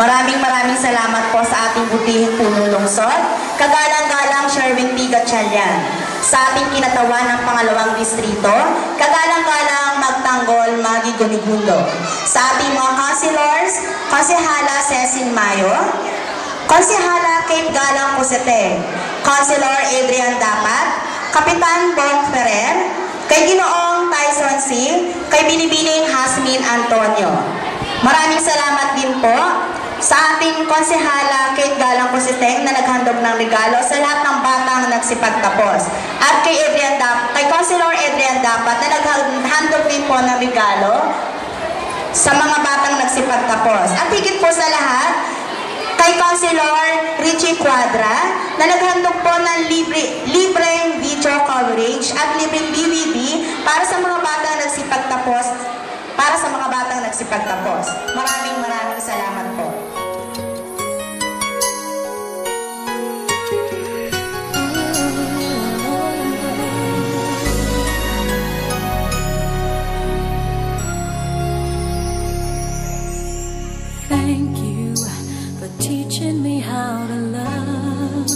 Maraming salamat po sa ating butihing punong lungsod, kagalang-galang Sherwin P. Gatchalian, sa ating kinatawan ng pangalawang distrito, kagalang-galang Magtanggol Maggie Gunigundo, sa ating mga councilors, Konsehala Cecil Mayo, Konsehala Kate Galang Pusete, Councilor Adrian Dapat, Kapitan Bong Ferrer, kay Ginoong Tyson C, kay Binibining Hasmin Antonio. Maraming salamat din po sa ating Konsehala Kate Galang Pusete na naghandog ng regalo sa lahat ng batang nagsipagtapos. At kay Councilor Adrian Dapat na naghandog din po ng regalo sa mga batang nagsipagtapos. At higit po sa lahat, kay Councilor Richie Quadra na naghandog po ng libreng video coverage at libreng DVD para sa mga batang nagsipagtapos. Maraming salamat po. Thank you for teaching me how to love,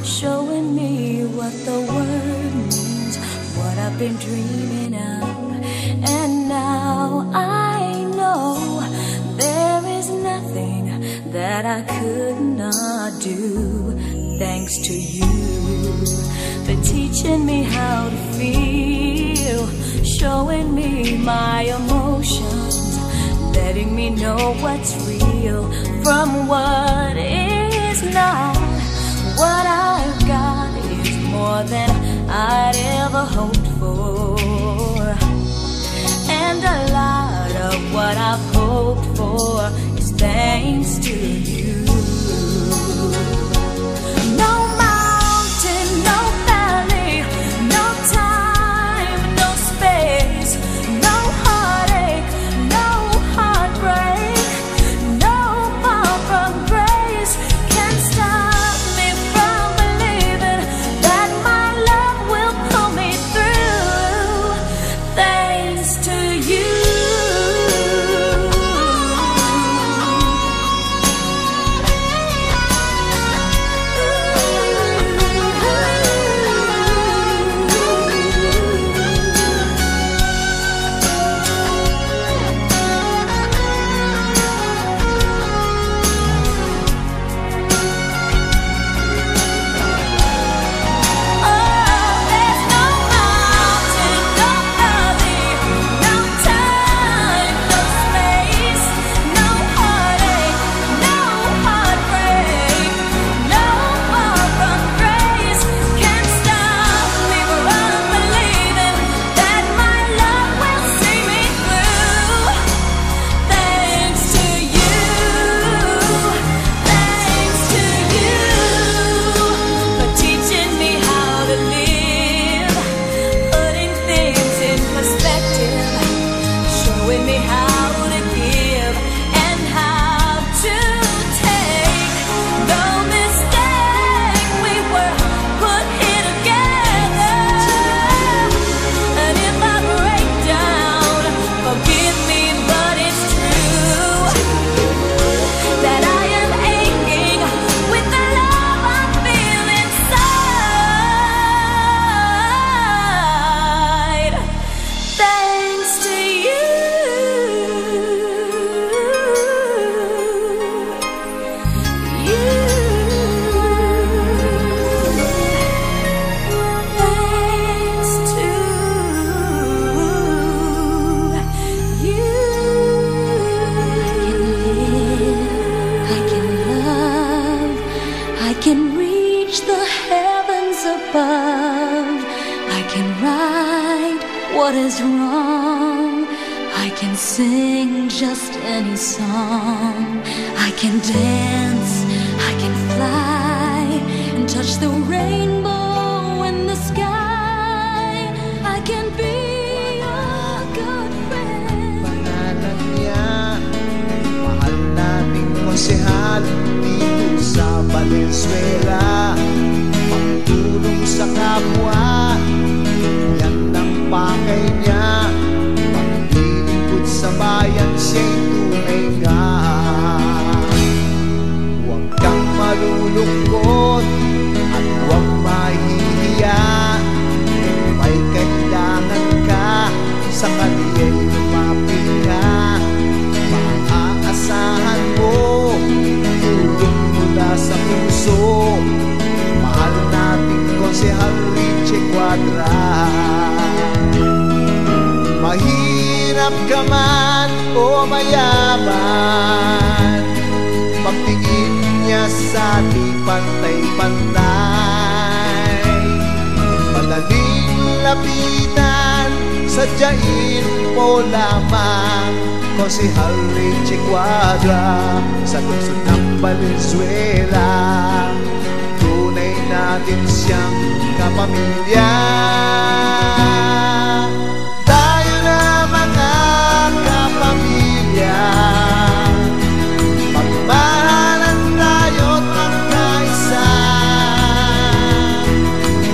showing me what the word means, what I've been dreaming of. And now I know there is nothing that I could not do. Thanks to you for teaching me how to feel, showing me my emotions, letting me know what's real from what is not. What I've got is more than I'd ever hoped for, and a lot of what I've hoped for is thanks to you. No mountain, no valley, no time, no space, no heartache, no heartbreak, no far from grace can stop me from believing that my love will pull me through. Thanks to you. What is wrong? I can sing just any song. I can dance, I can fly, and touch the rainbow in the sky. I can be a good friend. Pangalan niya, mahal nating konsehal dito sa Valenzuela. Pagtulong sa kapwa, yan ang pakay niya. Paglilingkod sa bayan, siya'y tunay nga. Mahirap ka man o mayaman, pagtingin niya sa di pantay-pantay. Madaling lapitan, sadyain mo lamang Konsehal Richie Cuadra sa lungsod ng Valenzuela. Tunay natin siyang kapamilya. Tayo na mga kapamilya, magmahalan tayo't magkaisa.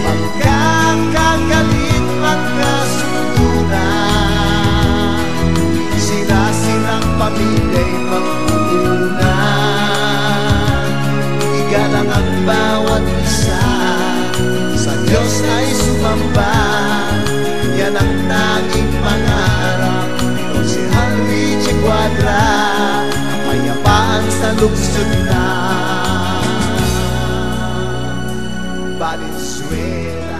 Magkakagalit, magkasunduran, sila-silang pamilya'y mag-uunan. Igalang ang bawat isa, sa Diyos ay sumamba. Yan ang tanging pangarap Konsehal Richie Cuadra, kapayapaan sa lungsod na Valenzuela.